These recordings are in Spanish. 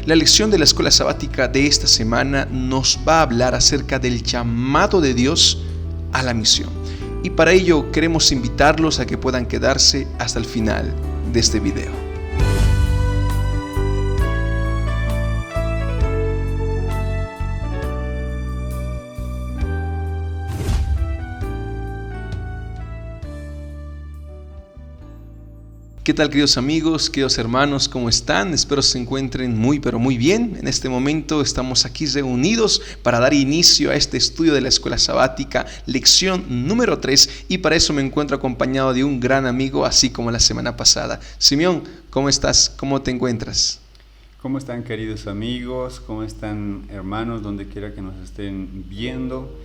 La lección de la escuela sabática de esta semana nos va a hablar acerca del llamado de Dios a la misión. Y para ello queremos invitarlos a que puedan quedarse hasta el final de este video. ¿Qué tal, queridos amigos, queridos hermanos? ¿Cómo están? Espero se encuentren muy bien. En este momento estamos aquí reunidos para dar inicio a este estudio de la escuela sabática, lección número 3, y para eso me encuentro acompañado de un gran amigo, así como la semana pasada. Simeón, ¿cómo estás? ¿Cómo te encuentras? ¿Cómo están, queridos amigos? ¿Cómo están, hermanos, donde quiera que nos estén viendo?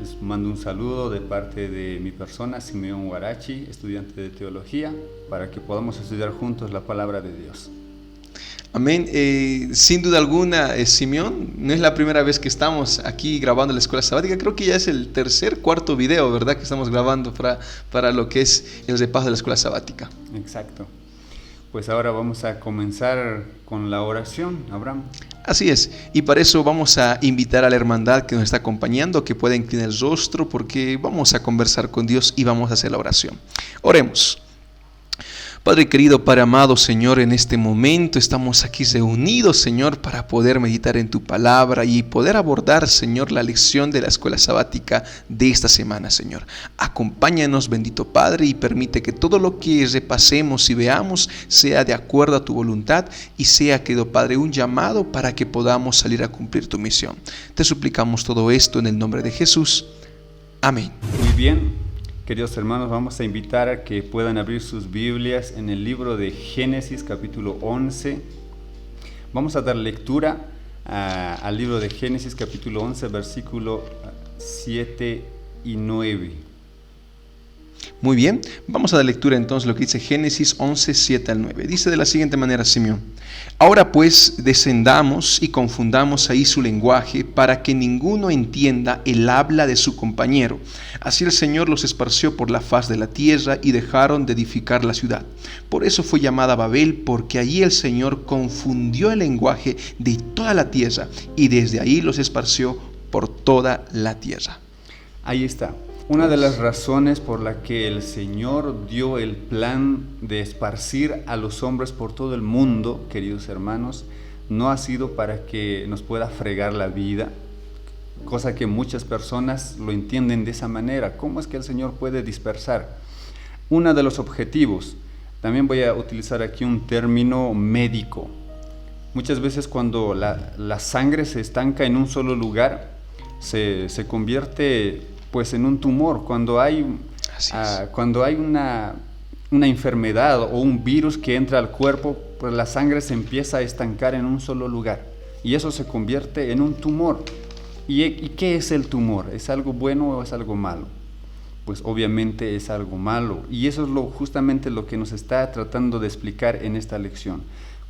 Les mando un saludo de parte de mi persona, Simeón Huarachi, estudiante de teología, para que podamos estudiar juntos la palabra de Dios. Amén. Sin duda alguna, Simeón, no es la primera vez que estamos aquí grabando la escuela sabática. Creo que ya es el cuarto video, ¿verdad?, que estamos grabando para lo que es el repaso de la escuela sabática. Exacto. Pues ahora vamos a comenzar con la oración, Abraham. Así es, y para eso vamos a invitar a la hermandad que nos está acompañando, que pueda inclinar el rostro, porque vamos a conversar con Dios y vamos a hacer la oración. Oremos. Padre querido, Padre amado, Señor, en este momento estamos aquí reunidos, Señor, para poder meditar en tu palabra y poder abordar, Señor, la lección de la escuela sabática de esta semana, Señor. Acompáñanos, bendito Padre, y permite que todo lo que repasemos y veamos sea de acuerdo a tu voluntad y sea, querido Padre, un llamado para que podamos salir a cumplir tu misión. Te suplicamos todo esto en el nombre de Jesús. Amén. Muy bien. Queridos hermanos, vamos a invitar a que puedan abrir sus Biblias en el libro de Génesis, capítulo 11. Vamos a dar lectura al libro de Génesis, capítulo 11, versículo 7 y 9. Muy bien, vamos a dar lectura entonces lo que dice Génesis 11, 7 al 9. Dice de la siguiente manera, Simeón: Ahora pues descendamos y confundamos ahí su lenguaje, para que ninguno entienda el habla de su compañero. Así el Señor los esparció por la faz de la tierra y dejaron de edificar la ciudad. Por eso fue llamada Babel, porque allí el Señor confundió el lenguaje de toda la tierra, y desde ahí los esparció por toda la tierra. Ahí está. Una de las razones por la que el Señor dio el plan de esparcir a los hombres por todo el mundo, queridos hermanos, no ha sido para que nos pueda fregar la vida, cosa que muchas personas lo entienden de esa manera. ¿Cómo es que el Señor puede dispersar? Uno de los objetivos, también voy a utilizar aquí un término médico. Muchas veces cuando la sangre se estanca en un solo lugar, se convierte pues en un tumor. Cuando hay una enfermedad o un virus que entra al cuerpo, pues la sangre se empieza a estancar en un solo lugar y eso se convierte en un tumor. ¿Y qué es el tumor? ¿Es algo bueno o es algo malo? Pues obviamente es algo malo, y eso es justamente lo que nos está tratando de explicar en esta lección.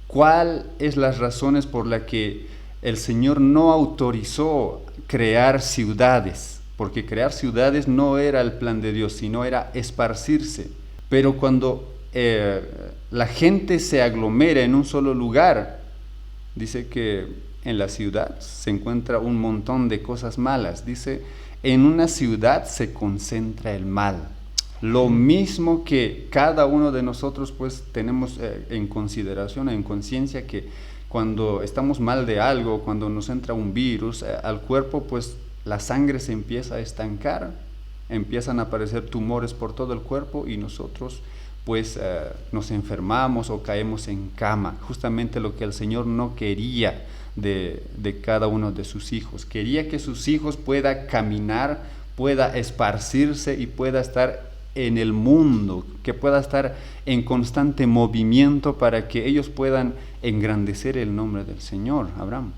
¿Cuáles es las razones por las que el Señor no autorizó crear ciudades? Porque crear ciudades no era el plan de Dios, sino era esparcirse. Pero cuando la gente se aglomera en un solo lugar, dice que en la ciudad se encuentra un montón de cosas malas. Dice, en una ciudad se concentra el mal. Lo mismo que cada uno de nosotros pues tenemos en consideración, en conciencia, que cuando estamos mal de algo, cuando nos entra un virus al cuerpo, pues la sangre se empieza a estancar, empiezan a aparecer tumores por todo el cuerpo y nosotros pues nos enfermamos o caemos en cama. Justamente lo que el Señor no quería de cada uno de sus hijos. Quería que sus hijos puedan caminar, pueda esparcirse y pueda estar en el mundo, que pueda estar en constante movimiento para que ellos puedan engrandecer el nombre del Señor. Abraham.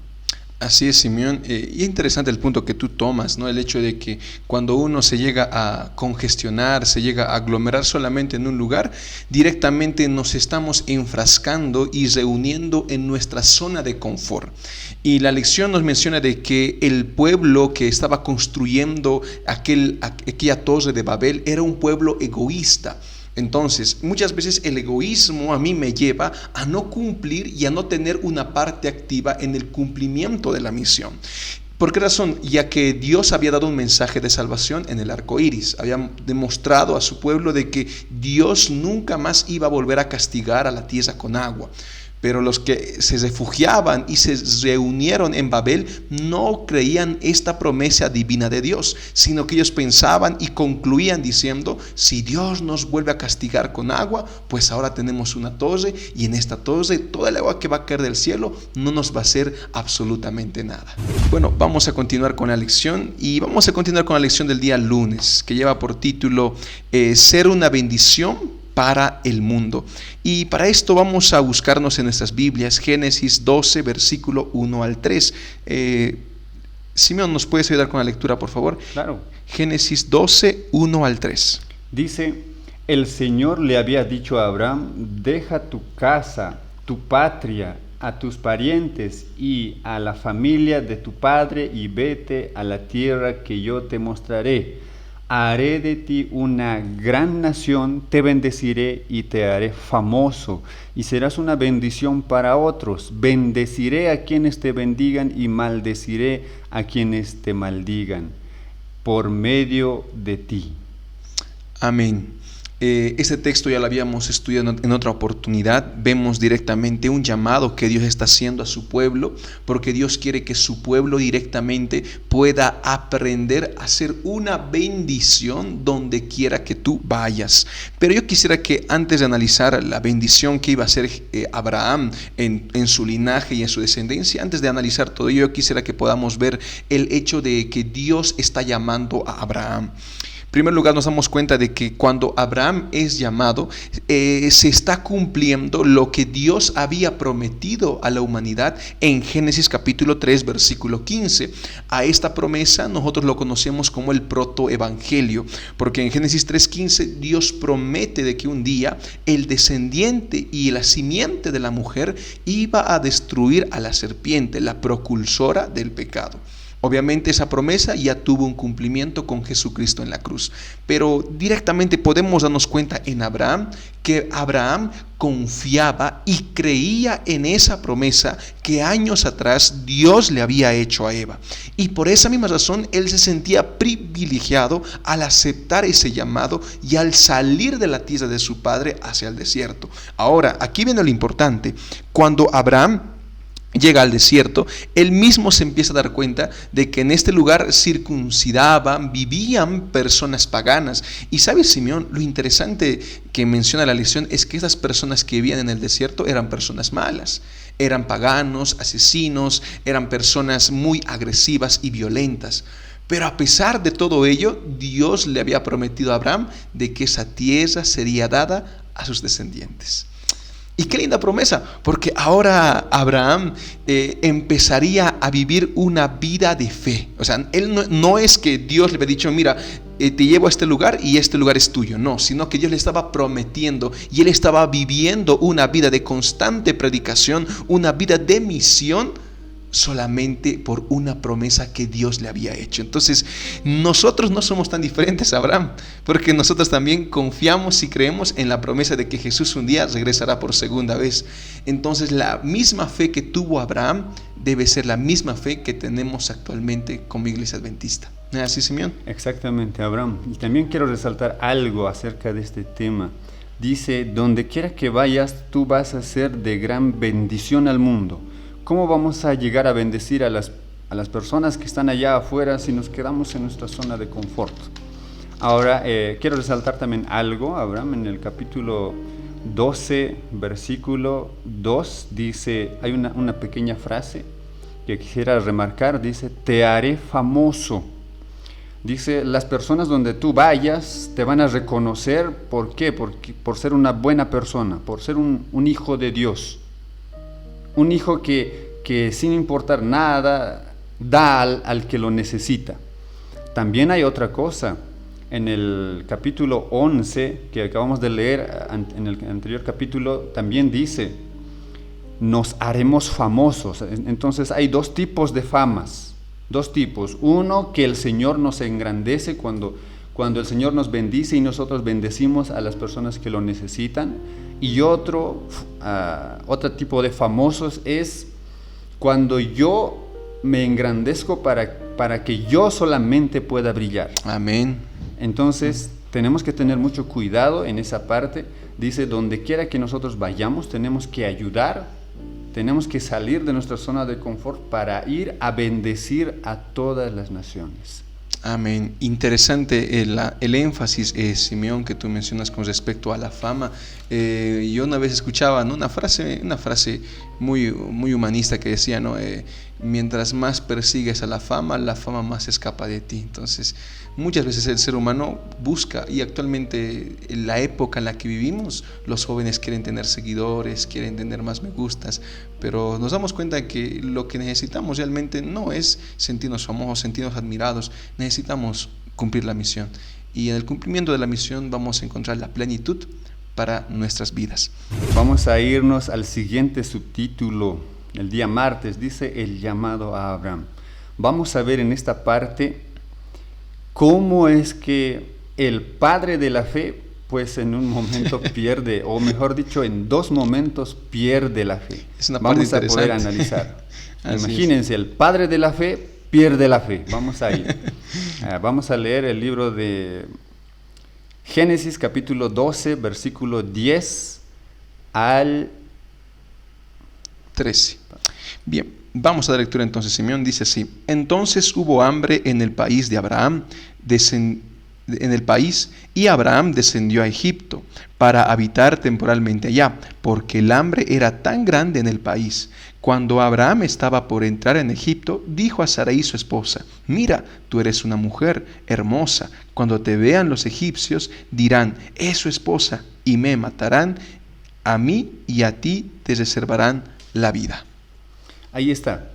Así es, Simeón, y es interesante el punto que tú tomas, ¿no? El hecho de que cuando uno se llega a congestionar, se llega a aglomerar solamente en un lugar, directamente nos estamos enfrascando y reuniendo en nuestra zona de confort. Y la lección nos menciona de que el pueblo que estaba construyendo aquella torre de Babel era un pueblo egoísta. Entonces, muchas veces el egoísmo a mí me lleva a no cumplir y a no tener una parte activa en el cumplimiento de la misión. ¿Por qué razón? Ya que Dios había dado un mensaje de salvación en el arco iris, había demostrado a su pueblo de que Dios nunca más iba a volver a castigar a la tierra con agua. Pero los que se refugiaban y se reunieron en Babel no creían esta promesa divina de Dios, sino que ellos pensaban y concluían diciendo, si Dios nos vuelve a castigar con agua, pues ahora tenemos una torre y en esta torre toda el agua que va a caer del cielo no nos va a hacer absolutamente nada. Bueno, vamos a continuar con la lección y vamos a continuar con la lección del día lunes, que lleva por título Ser una bendición para el mundo. Y para esto vamos a buscarnos en nuestras Biblias Génesis 12, versículo 1 al 3. Simeón, ¿nos puedes ayudar con la lectura, por favor? Claro. Génesis 12, 1 al 3. Dice, el Señor le había dicho a Abraham, deja tu casa, tu patria, a tus parientes y a la familia de tu padre y vete a la tierra que yo te mostraré. Haré de ti una gran nación, te bendeciré y te haré famoso, y serás una bendición para otros. Bendeciré a quienes te bendigan y maldeciré a quienes te maldigan, por medio de ti. Amén. Este texto ya lo habíamos estudiado en otra oportunidad. Vemos directamente un llamado que Dios está haciendo a su pueblo, porque Dios quiere que su pueblo directamente pueda aprender a ser una bendición donde quiera que tú vayas. Pero yo quisiera que antes de analizar la bendición que iba a ser Abraham en su linaje y en su descendencia, antes de analizar todo ello, yo quisiera que podamos ver el hecho de que Dios está llamando a Abraham. En primer lugar, nos damos cuenta de que cuando Abraham es llamado, se está cumpliendo lo que Dios había prometido a la humanidad en Génesis capítulo 3, versículo 15. A esta promesa nosotros lo conocemos como el protoevangelio, porque en Génesis 3:15 Dios promete de que un día el descendiente y la simiente de la mujer iba a destruir a la serpiente, la propulsora del pecado. Obviamente esa promesa ya tuvo un cumplimiento con Jesucristo en la cruz, pero directamente podemos darnos cuenta en Abraham que Abraham confiaba y creía en esa promesa que años atrás Dios le había hecho a Eva. Y por esa misma razón él se sentía privilegiado al aceptar ese llamado y al salir de la tierra de su padre hacia el desierto. Ahora, aquí viene lo importante. Cuando Abraham llega al desierto, él mismo se empieza a dar cuenta de que en este lugar circuncidaban, vivían personas paganas. Y ¿sabes, Simeón? Lo interesante que menciona la lección es que esas personas que vivían en el desierto eran personas malas, eran paganos, asesinos, eran personas muy agresivas y violentas. Pero a pesar de todo ello, Dios le había prometido a Abraham de que esa tierra sería dada a sus descendientes. Y qué linda promesa, porque ahora Abraham empezaría a vivir una vida de fe. O sea, él no es que Dios le había dicho, mira, te llevo a este lugar y este lugar es tuyo. No, sino que Dios le estaba prometiendo y él estaba viviendo una vida de constante predicación, una vida de misión, solamente por una promesa que Dios le había hecho. Entonces, nosotros no somos tan diferentes a Abraham, porque nosotros también confiamos y creemos en la promesa de que Jesús un día regresará por segunda vez. Entonces, la misma fe que tuvo Abraham debe ser la misma fe que tenemos actualmente como Iglesia Adventista. ¿No es así, Simeón? Exactamente, Abraham. Y también quiero resaltar algo acerca de este tema. Dice, donde quiera que vayas, tú vas a ser de gran bendición al mundo. ¿Cómo vamos a llegar a bendecir a las personas que están allá afuera si nos quedamos en nuestra zona de confort? Ahora, quiero resaltar también algo. Abraham en el capítulo 12, versículo 2, dice, hay una pequeña frase que quisiera remarcar, dice, te haré famoso. Dice, las personas donde tú vayas te van a reconocer. ¿Por qué? Por ser una buena persona, por ser un hijo de Dios. Un hijo que sin importar nada da al que lo necesita. También hay otra cosa. En el capítulo 11 que acabamos de leer, en el anterior capítulo, también dice, nos haremos famosos. Entonces hay dos tipos de famas. Dos tipos. Uno, que el Señor nos engrandece cuando cuando el Señor nos bendice y nosotros bendecimos a las personas que lo necesitan. Y otro tipo de famosos es cuando yo me engrandezco para que yo solamente pueda brillar. Amén. Entonces tenemos que tener mucho cuidado en esa parte. Dice, donde quiera que nosotros vayamos, tenemos que ayudar, tenemos que salir de nuestra zona de confort para ir a bendecir a todas las naciones. Amén. Interesante el énfasis, Simeón, que tú mencionas con respecto a la fama. Yo una vez escuchaba, ¿no?, una frase muy humanista que decía, ¿no?, mientras más persigues a la fama más escapa de ti. Entonces, muchas veces el ser humano busca, y actualmente en la época en la que vivimos, los jóvenes quieren tener seguidores, quieren tener más me gustas, pero nos damos cuenta que lo que necesitamos realmente no es sentirnos famosos, sentirnos admirados. Necesitamos cumplir la misión, y en el cumplimiento de la misión vamos a encontrar la plenitud para nuestras vidas. Vamos a irnos al siguiente subtítulo. El día martes dice el llamado a Abraham. Vamos a ver en esta parte cómo es que el padre de la fe, pues en un momento pierde, o mejor dicho, en dos momentos pierde la fe. Es una parte Vamos a poder analizar. Imagínense, el padre de la fe pierde la fe. Vamos a ir. Vamos a leer el libro de Génesis capítulo 12, versículo 10 al 13. Bien, vamos a la lectura entonces. Simeón dice así: entonces hubo hambre en el país de Abraham, y Abraham descendió a Egipto para habitar temporalmente allá, porque el hambre era tan grande en el país. Cuando Abraham estaba por entrar en Egipto, dijo a Sarai su esposa: mira, tú eres una mujer hermosa. Cuando te vean los egipcios, dirán, es su esposa, y me matarán a mí, y a ti te reservarán la vida. Ahí está.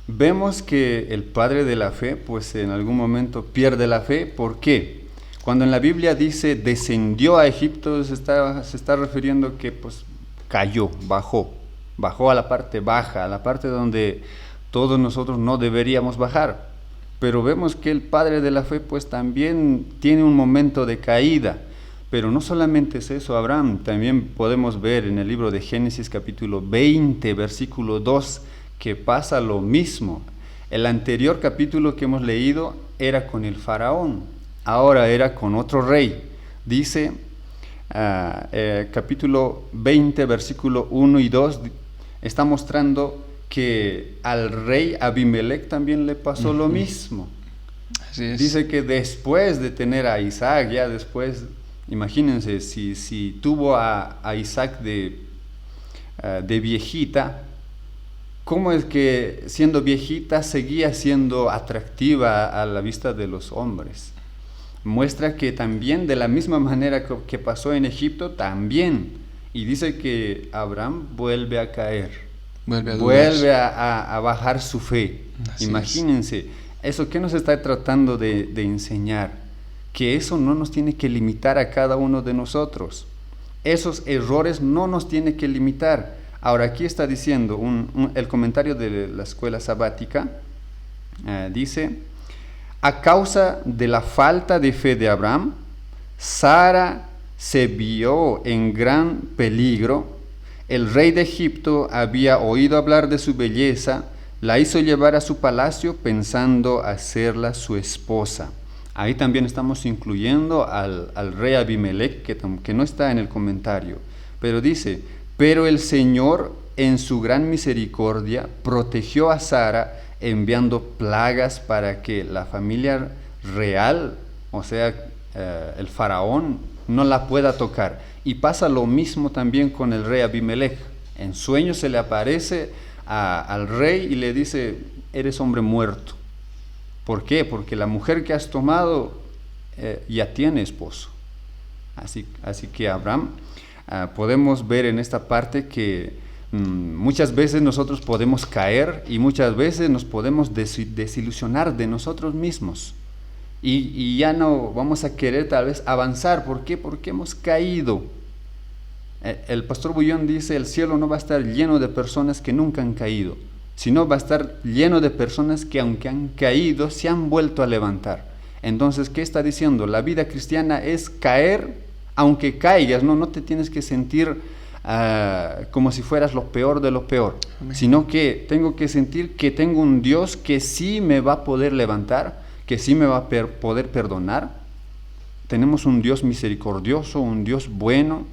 Vemos que el padre de la fe, pues en algún momento pierde la fe. ¿Por qué? Cuando en la Biblia dice descendió a Egipto, se está refiriendo que pues cayó, bajó a la parte baja, a la parte donde todos nosotros no deberíamos bajar. Pero vemos que el padre de la fe pues también tiene un momento de caída. Pero no solamente es eso, Abraham, también podemos ver en el libro de Génesis capítulo 20, versículo 2, que pasa lo mismo. El anterior capítulo que hemos leído era con el faraón, ahora era con otro rey. Dice, capítulo 20, versículo 1 y 2, está mostrando que al rey Abimelech también le pasó lo mismo. Así es. Dice que después de tener a Isaac, ya después, imagínense, si tuvo a Isaac de viejita, ¿cómo es que siendo viejita seguía siendo atractiva a la vista de los hombres? Muestra que también de la misma manera que pasó en Egipto, también. Y dice que Abraham vuelve a caer, vuelve a bajar su fe. Así imagínense, eso que nos está tratando de enseñar, que eso no nos tiene que limitar a cada uno de nosotros. Esos errores no nos tienen que limitar. Ahora aquí está diciendo el comentario de la escuela sabática, dice, a causa de la falta de fe de Abraham, Sara se vio en gran peligro. El rey de Egipto había oído hablar de su belleza, la hizo llevar a su palacio pensando hacerla su esposa. Ahí también estamos incluyendo al rey Abimelech, que no está en el comentario, pero dice, pero el Señor en su gran misericordia protegió a Sara enviando plagas para que la familia real, o sea, el faraón, no la pueda tocar. Y pasa lo mismo también con el rey Abimelech. En sueños se le aparece al rey y le dice, eres hombre muerto. ¿Por qué? Porque la mujer que has tomado ya tiene esposo. Así que Abraham, podemos ver en esta parte que muchas veces nosotros podemos caer y muchas veces nos podemos desilusionar de nosotros mismos. Y ya no vamos a querer tal vez avanzar. ¿Por qué? Porque hemos caído. El pastor Bullón dice, el cielo no va a estar lleno de personas que nunca han caído, sino va a estar lleno de personas que aunque han caído, se han vuelto a levantar. Entonces, ¿qué está diciendo? La vida cristiana es caer, aunque caigas, no te tienes que sentir como si fueras lo peor de lo peor, Amén. Sino que tengo que sentir que tengo un Dios que sí me va a poder levantar, que sí me va a poder perdonar. Tenemos un Dios misericordioso, un Dios bueno,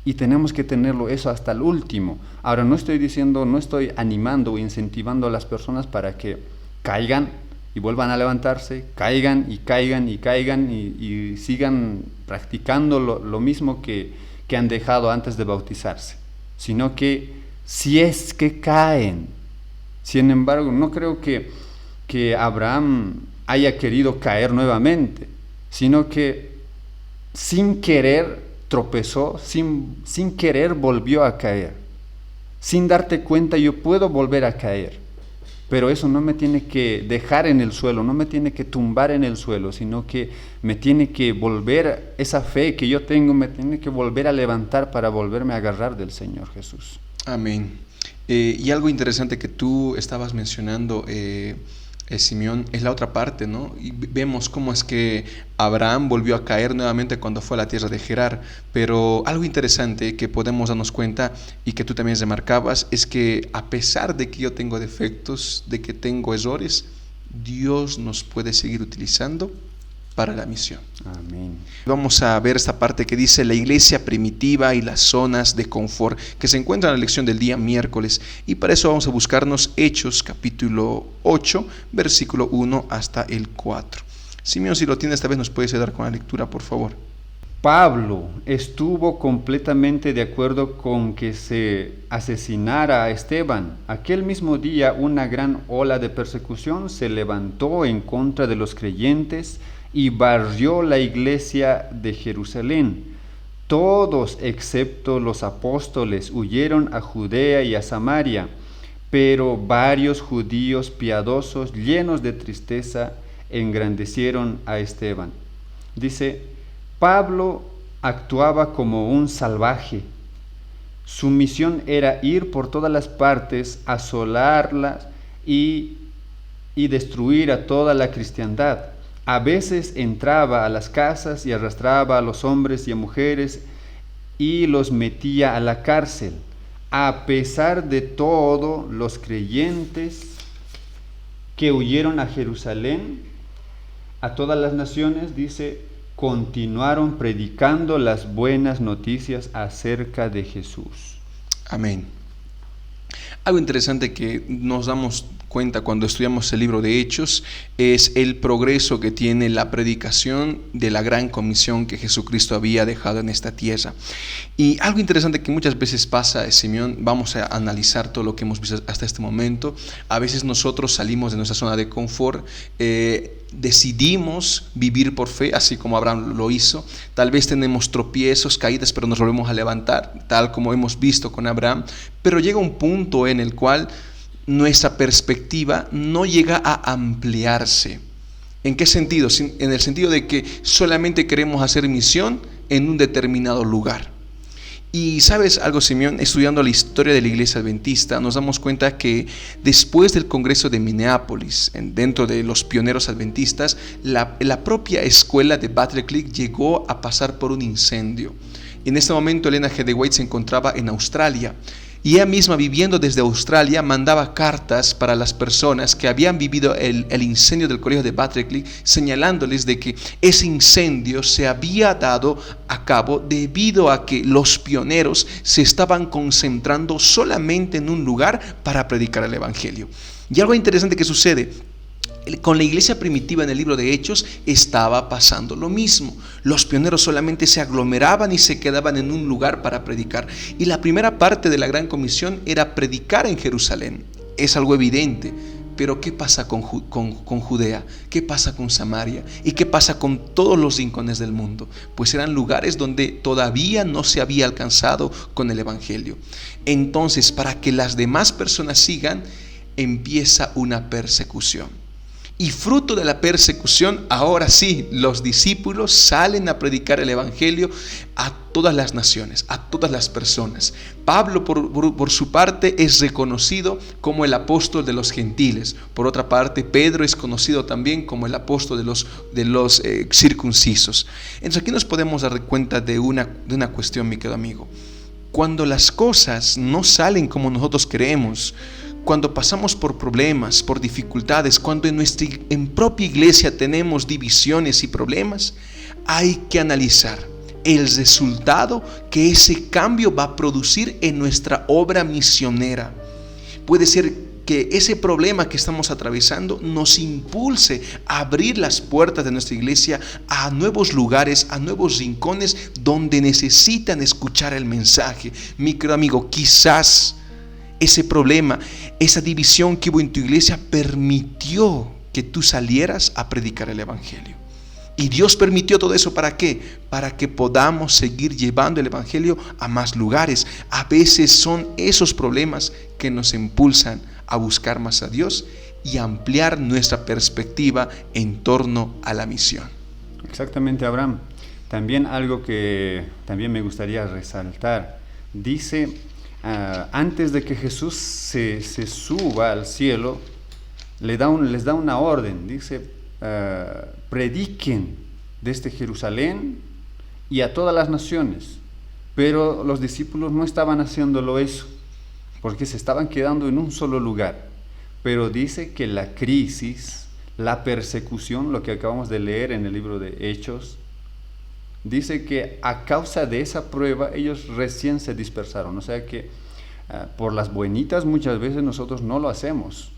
y tenemos que tenerlo eso hasta el último. Ahora, no estoy animando o incentivando a las personas para que caigan y vuelvan a levantarse, caigan y sigan practicando lo mismo que han dejado antes de bautizarse, sino que si es que caen. Sin embargo, no creo que Abraham haya querido caer nuevamente, sino que sin querer tropezó, sin querer volvió a caer. Sin darte cuenta, yo puedo volver a caer, pero eso no me tiene que dejar en el suelo, no me tiene que tumbar en el suelo, sino que me tiene que volver, esa fe que yo tengo, me tiene que volver a levantar para volverme a agarrar del Señor Jesús. Amén. Y algo interesante que tú estabas mencionando, Simeón, es la otra parte, ¿no? Y vemos cómo es que Abraham volvió a caer nuevamente cuando fue a la tierra de Gerar, pero algo interesante que podemos darnos cuenta y que tú también remarcabas es que a pesar de que yo tengo defectos, de que tengo errores, Dios nos puede seguir utilizando para la misión. Amén. Vamos a ver esta parte que dice la iglesia primitiva y las zonas de confort, que se encuentra en la lección del día miércoles, y para eso vamos a buscarnos Hechos capítulo 8, versículo 1 hasta el 4. Simeón, si lo tienes, esta vez nos puedes ayudar con la lectura, por favor. Pablo estuvo completamente de acuerdo con que se asesinara a Esteban. Aquel mismo día una gran ola de persecución se levantó en contra de los creyentes y barrió la iglesia de Jerusalén. Todos, excepto los apóstoles, huyeron a Judea y a Samaria, pero varios judíos piadosos, llenos de tristeza, engrandecieron a Esteban. Dice, Pablo actuaba como un salvaje. Su misión era ir por todas las partes, asolarlas y destruir a toda la cristiandad. A veces entraba a las casas y arrastraba a los hombres y a mujeres y los metía a la cárcel. A pesar de todo, los creyentes que huyeron a Jerusalén, a todas las naciones, dice, continuaron predicando las buenas noticias acerca de Jesús. Amén. Algo interesante que nos damos cuenta cuando estudiamos el libro de Hechos es el progreso que tiene la predicación de la gran comisión que Jesucristo había dejado en esta tierra. Y algo interesante que muchas veces pasa, Simeón, vamos a analizar todo lo que hemos visto hasta este momento. A veces nosotros salimos de nuestra zona de confort, decidimos vivir por fe, así como Abraham lo hizo. Tal vez tenemos tropiezos, caídas, pero nos volvemos a levantar, tal como hemos visto con Abraham. Pero llega un punto en el cual nuestra perspectiva no llega a ampliarse. ¿En qué sentido? En el sentido de que solamente queremos hacer misión en un determinado lugar. Y ¿sabes algo, Simeón? Estudiando la historia de la iglesia adventista, nos damos cuenta que después del Congreso de Minneapolis, dentro de los pioneros adventistas, la propia escuela de Battle Creek llegó a pasar por un incendio. En este momento Elena G. de White se encontraba en Australia, y ella misma, viviendo desde Australia, mandaba cartas para las personas que habían vivido el incendio del colegio de Battle Creek, señalándoles de que ese incendio se había dado a cabo debido a que los pioneros se estaban concentrando solamente en un lugar para predicar el evangelio. Y algo interesante que sucede con la iglesia primitiva en el libro de Hechos estaba pasando lo mismo. Los pioneros solamente se aglomeraban y se quedaban en un lugar para predicar. Y la primera parte de la gran comisión era predicar en Jerusalén. Es algo evidente. Pero ¿qué pasa con Judea? ¿Qué pasa con Samaria? ¿Y qué pasa con todos los rincones del mundo? Pues eran lugares donde todavía no se había alcanzado con el evangelio. Entonces, para que las demás personas sigan, empieza una persecución. Y fruto de la persecución, ahora sí, los discípulos salen a predicar el Evangelio a todas las naciones, a todas las personas. Pablo, por su parte, es reconocido como el apóstol de los gentiles. Por otra parte, Pedro es conocido también como el apóstol de los circuncisos. Entonces aquí nos podemos dar cuenta de una cuestión, mi querido amigo. Cuando las cosas no salen como nosotros queremos, cuando pasamos por problemas, por dificultades, cuando en propia iglesia tenemos divisiones y problemas, hay que analizar el resultado que ese cambio va a producir en nuestra obra misionera. Puede ser que ese problema que estamos atravesando nos impulse a abrir las puertas de nuestra iglesia a nuevos lugares, a nuevos rincones donde necesitan escuchar el mensaje. Mi querido amigo, quizás ese problema, esa división que hubo en tu iglesia permitió que tú salieras a predicar el Evangelio. Y Dios permitió todo eso, ¿para qué? Para que podamos seguir llevando el Evangelio a más lugares. A veces son esos problemas que nos impulsan a buscar más a Dios y ampliar nuestra perspectiva en torno a la misión. Exactamente, Abraham. También algo que también me gustaría resaltar. Dice, antes de que Jesús se suba al cielo, les da una orden. Dice, prediquen desde Jerusalén y a todas las naciones. Pero los discípulos no estaban haciéndolo eso, porque se estaban quedando en un solo lugar. Pero dice que la crisis, la persecución, lo que acabamos de leer en el libro de Hechos, dice que a causa de esa prueba ellos recién se dispersaron. O sea que por las buenitas muchas veces nosotros no lo hacemos,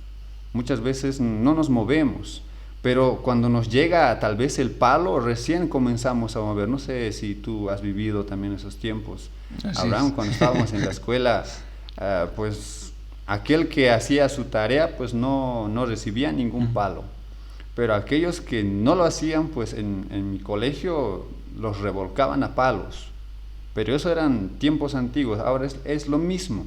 muchas veces no nos movemos, pero cuando nos llega tal vez el palo, recién comenzamos a mover. No sé si tú has vivido también esos tiempos. Así Abraham, cuando estábamos en la escuela, pues aquel que hacía su tarea pues no recibía ningún palo, pero aquellos que no lo hacían, pues en mi colegio los revolcaban a palos. Pero eso eran tiempos antiguos. Ahora es lo mismo.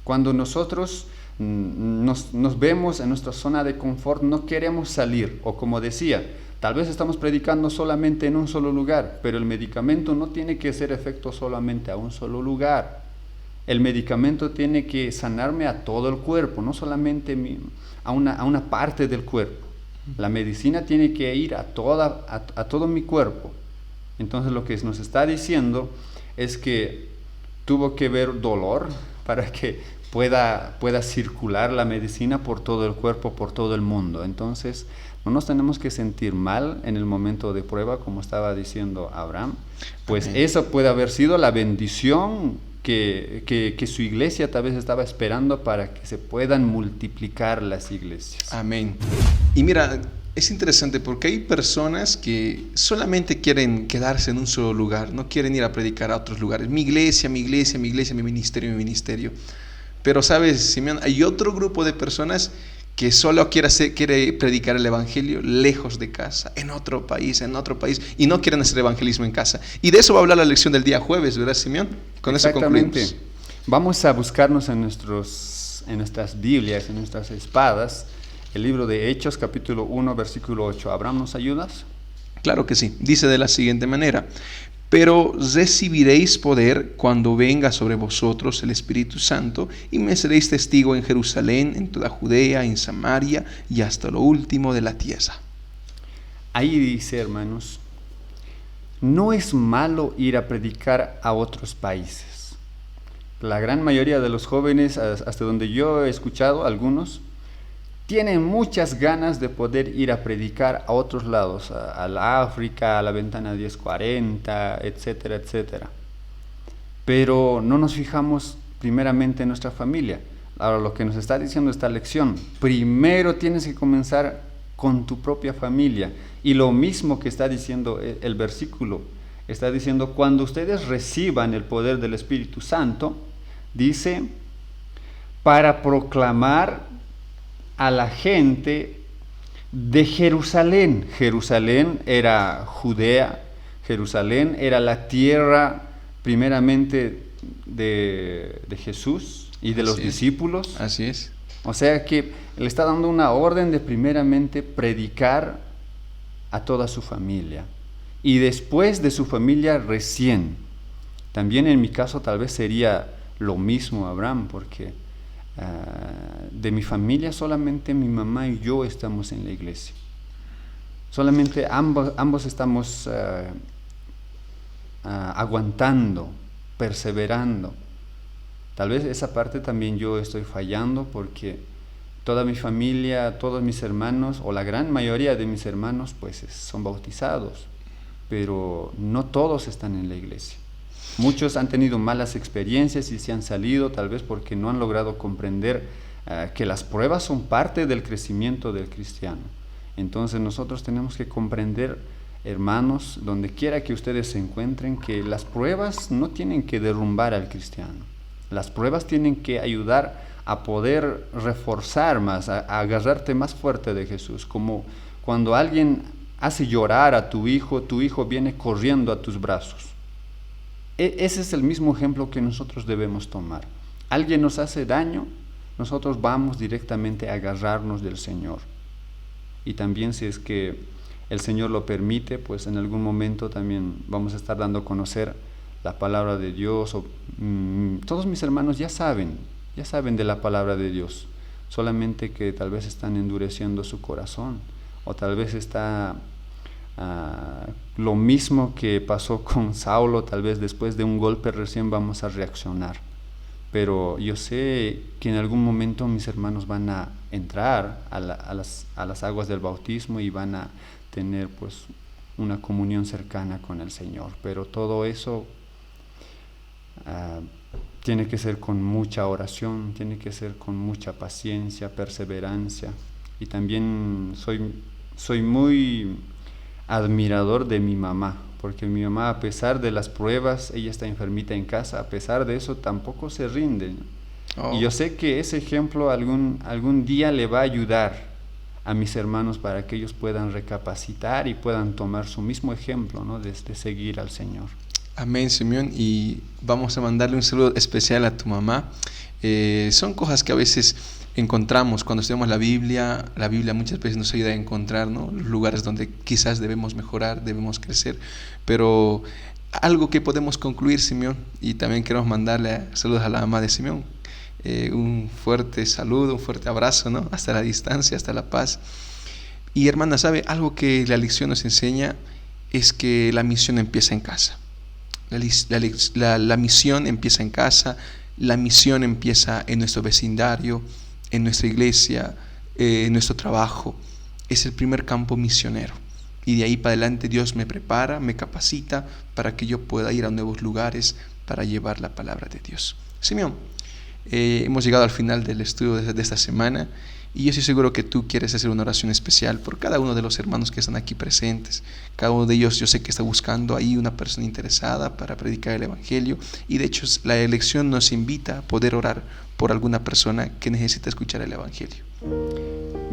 Cuando nosotros nos vemos en nuestra zona de confort, no queremos salir, o como decía, tal vez estamos predicando solamente en un solo lugar, pero el medicamento no tiene que hacer efecto solamente a un solo lugar. El medicamento tiene que sanarme a todo el cuerpo, no solamente a una parte del cuerpo. La medicina tiene que ir a todo mi cuerpo. Entonces lo que nos está diciendo es que tuvo que haber dolor para que pueda circular la medicina por todo el cuerpo, por todo el mundo. Entonces no nos tenemos que sentir mal en el momento de prueba, como estaba diciendo Abraham, pues eso puede haber sido la bendición que su iglesia tal vez estaba esperando para que se puedan multiplicar las iglesias. Amén. Y mira, es interesante porque hay personas que solamente quieren quedarse en un solo lugar, no quieren ir a predicar a otros lugares. Mi iglesia, mi ministerio. Pero sabes, Simeón, hay otro grupo de personas que solo quiere predicar el evangelio lejos de casa, en otro país, y no quieren hacer evangelismo en casa. Y de eso va a hablar la lección del día jueves, ¿verdad, Simeón? Con eso concluimos. Vamos a buscarnos en nuestras Biblias, en nuestras espadas, el libro de Hechos, capítulo 1, versículo 8. Abraham, ¿nos ayudas? Claro que sí. Dice de la siguiente manera: pero recibiréis poder cuando venga sobre vosotros el Espíritu Santo, y me seréis testigo en Jerusalén, en toda Judea, en Samaria y hasta lo último de la tierra. Ahí dice, hermanos, no es malo ir a predicar a otros países. La gran mayoría de los jóvenes, hasta donde yo he escuchado, algunos, tienen muchas ganas de poder ir a predicar a otros lados, a la África, a la Ventana 1040, etcétera, etcétera. Pero no nos fijamos primeramente en nuestra familia. Ahora, lo que nos está diciendo esta lección, primero tienes que comenzar con tu propia familia. Y lo mismo que está diciendo el versículo, está diciendo, cuando ustedes reciban el poder del Espíritu Santo, dice, para proclamar a la gente de Jerusalén. Jerusalén era Judea, Jerusalén era la tierra primeramente de Jesús y de los discípulos. Así es. O sea que le está dando una orden de primeramente predicar a toda su familia y después de su familia recién. También en mi caso tal vez sería lo mismo, Abraham, porque de mi familia solamente mi mamá y yo estamos en la iglesia. Solamente ambos estamos aguantando, perseverando. Tal vez esa parte también yo estoy fallando porque toda mi familia, todos mis hermanos, o la gran mayoría de mis hermanos, pues son bautizados, pero no todos están en la iglesia. Muchos han tenido malas experiencias y se han salido, tal vez porque no han logrado comprender que las pruebas son parte del crecimiento del cristiano. Entonces nosotros tenemos que comprender, hermanos, donde quiera que ustedes se encuentren, que las pruebas no tienen que derrumbar al cristiano. Las pruebas tienen que ayudar a poder reforzar más, a agarrarte más fuerte de Jesús. Como cuando alguien hace llorar a tu hijo viene corriendo a tus brazos. Ese es el mismo ejemplo que nosotros debemos tomar. Alguien nos hace daño, nosotros vamos directamente a agarrarnos del Señor. Y también si es que el Señor lo permite, pues en algún momento también vamos a estar dando a conocer la palabra de Dios. Todos mis hermanos ya saben de la palabra de Dios, solamente que tal vez están endureciendo su corazón, o tal vez está lo mismo que pasó con Saulo, tal vez después de un golpe recién vamos a reaccionar. Pero yo sé que en algún momento mis hermanos van a entrar a las aguas del bautismo y van a tener pues una comunión cercana con el Señor. Pero todo eso tiene que ser con mucha oración, tiene que ser con mucha paciencia, perseverancia. Y también soy muy admirador de mi mamá, porque mi mamá, a pesar de las pruebas, ella está enfermita en casa, a pesar de eso tampoco se rinde. Y yo sé que ese ejemplo algún día le va a ayudar a mis hermanos para que ellos puedan recapacitar y puedan tomar su mismo ejemplo, ¿no? de seguir al Señor. Amén, Simeón, y vamos a mandarle un saludo especial a tu mamá. Son cosas que a veces encontramos cuando estudiamos la Biblia muchas veces nos ayuda a encontrar, ¿no?, lugares donde quizás debemos mejorar, debemos crecer, pero algo que podemos concluir, Simeón, y también queremos mandarle saludos a la mamá de Simeón, un fuerte saludo, un fuerte abrazo, ¿no?, hasta la distancia, hasta La Paz. Y hermana, ¿sabe? Algo que la lección nos enseña es que la misión empieza en casa. La misión empieza en casa, la misión empieza en nuestro vecindario, en nuestra iglesia, en nuestro trabajo. Es el primer campo misionero. Y de ahí para adelante Dios me prepara, me capacita para que yo pueda ir a nuevos lugares para llevar la palabra de Dios. Simeón, hemos llegado al final del estudio de esta semana y yo estoy seguro que tú quieres hacer una oración especial por cada uno de los hermanos que están aquí presentes. Cada uno de ellos yo sé que está buscando ahí una persona interesada para predicar el Evangelio, y de hecho la elección nos invita a poder orar por alguna persona que necesita escuchar el Evangelio.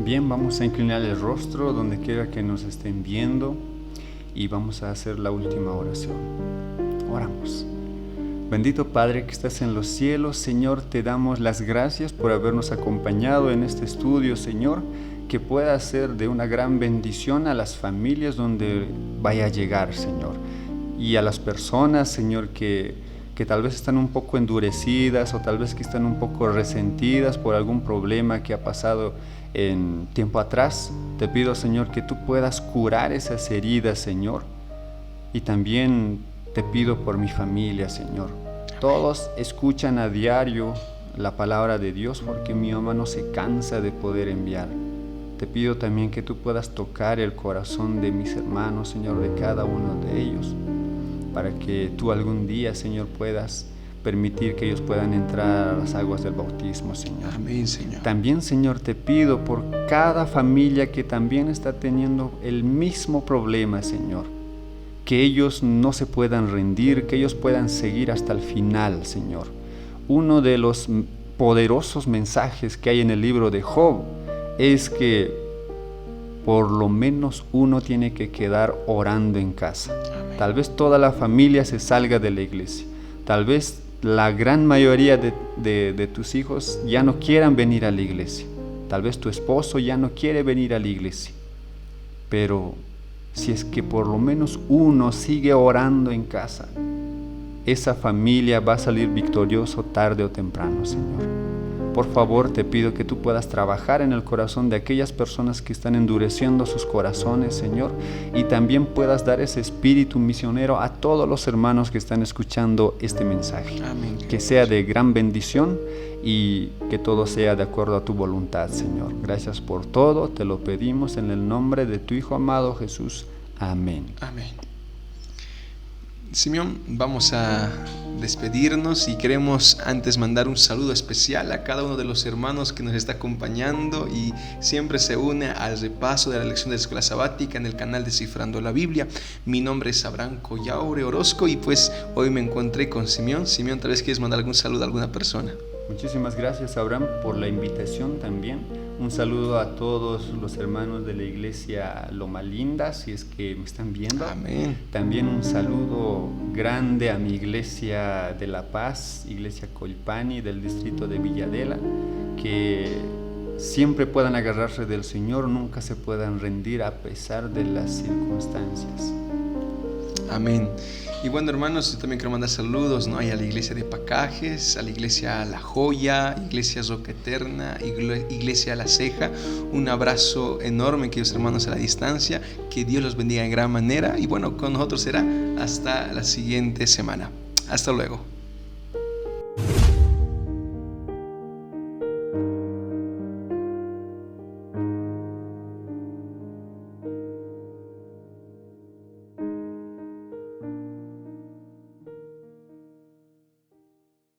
Bien, vamos a inclinar el rostro donde quiera que nos estén viendo y vamos a hacer la última oración. Oramos. Bendito Padre que estás en los cielos, Señor, te damos las gracias por habernos acompañado en este estudio, Señor, que pueda ser de una gran bendición a las familias donde vaya a llegar, Señor, y a las personas, Señor, que tal vez están un poco endurecidas o tal vez que están un poco resentidas por algún problema que ha pasado en tiempo atrás. Te pido, Señor, que tú puedas curar esas heridas, Señor, y también te pido por mi familia, Señor. Todos escuchan a diario la palabra de Dios porque mi mamá no se cansa de poder enviar. Te pido también que tú puedas tocar el corazón de mis hermanos, Señor, de cada uno de ellos, para que tú algún día, Señor, puedas permitir que ellos puedan entrar a las aguas del bautismo, Señor. Amén, Señor. También, Señor, te pido por cada familia que también está teniendo el mismo problema, Señor, que ellos no se puedan rendir, que ellos puedan seguir hasta el final, Señor. Uno de los poderosos mensajes que hay en el libro de Job es que por lo menos uno tiene que quedar orando en casa. Amén. Tal vez toda la familia se salga de la iglesia, tal vez la gran mayoría de tus hijos ya no quieran venir a la iglesia. Tal vez tu esposo ya no quiere venir a la iglesia. Pero si es que por lo menos uno sigue orando en casa, esa familia va a salir victorioso tarde o temprano, Señor. Por favor, te pido que tú puedas trabajar en el corazón de aquellas personas que están endureciendo sus corazones, Señor, y también puedas dar ese espíritu misionero a todos los hermanos que están escuchando este mensaje. Amén. Que sea de gran bendición y que todo sea de acuerdo a tu voluntad, Señor. Gracias por todo, te lo pedimos en el nombre de tu Hijo amado Jesús. Amén. Amén. Simeón, vamos a despedirnos y queremos antes mandar un saludo especial a cada uno de los hermanos que nos está acompañando y siempre se une al repaso de la lección de la escuela sabática en el canal Descifrando la Biblia. Mi nombre es Abraham Collaure Orozco y pues hoy me encontré con Simeón. Simeón, tal vez quieres mandar algún saludo a alguna persona. Muchísimas gracias, Abraham, por la invitación también. Un saludo a todos los hermanos de la iglesia Loma Linda, si es que me están viendo. Amén. También un saludo grande a mi iglesia de La Paz, iglesia Colpani del distrito de Villadela, que siempre puedan agarrarse del Señor, nunca se puedan rendir a pesar de las circunstancias. Amén. Y bueno, hermanos, yo también quiero mandar saludos, ¿no? A la iglesia de Pacajes, a la iglesia La Joya, iglesia Roca Eterna, iglesia La Ceja. Un abrazo enorme, queridos hermanos, a la distancia. Que Dios los bendiga en gran manera. Y bueno, con nosotros será hasta la siguiente semana. Hasta luego.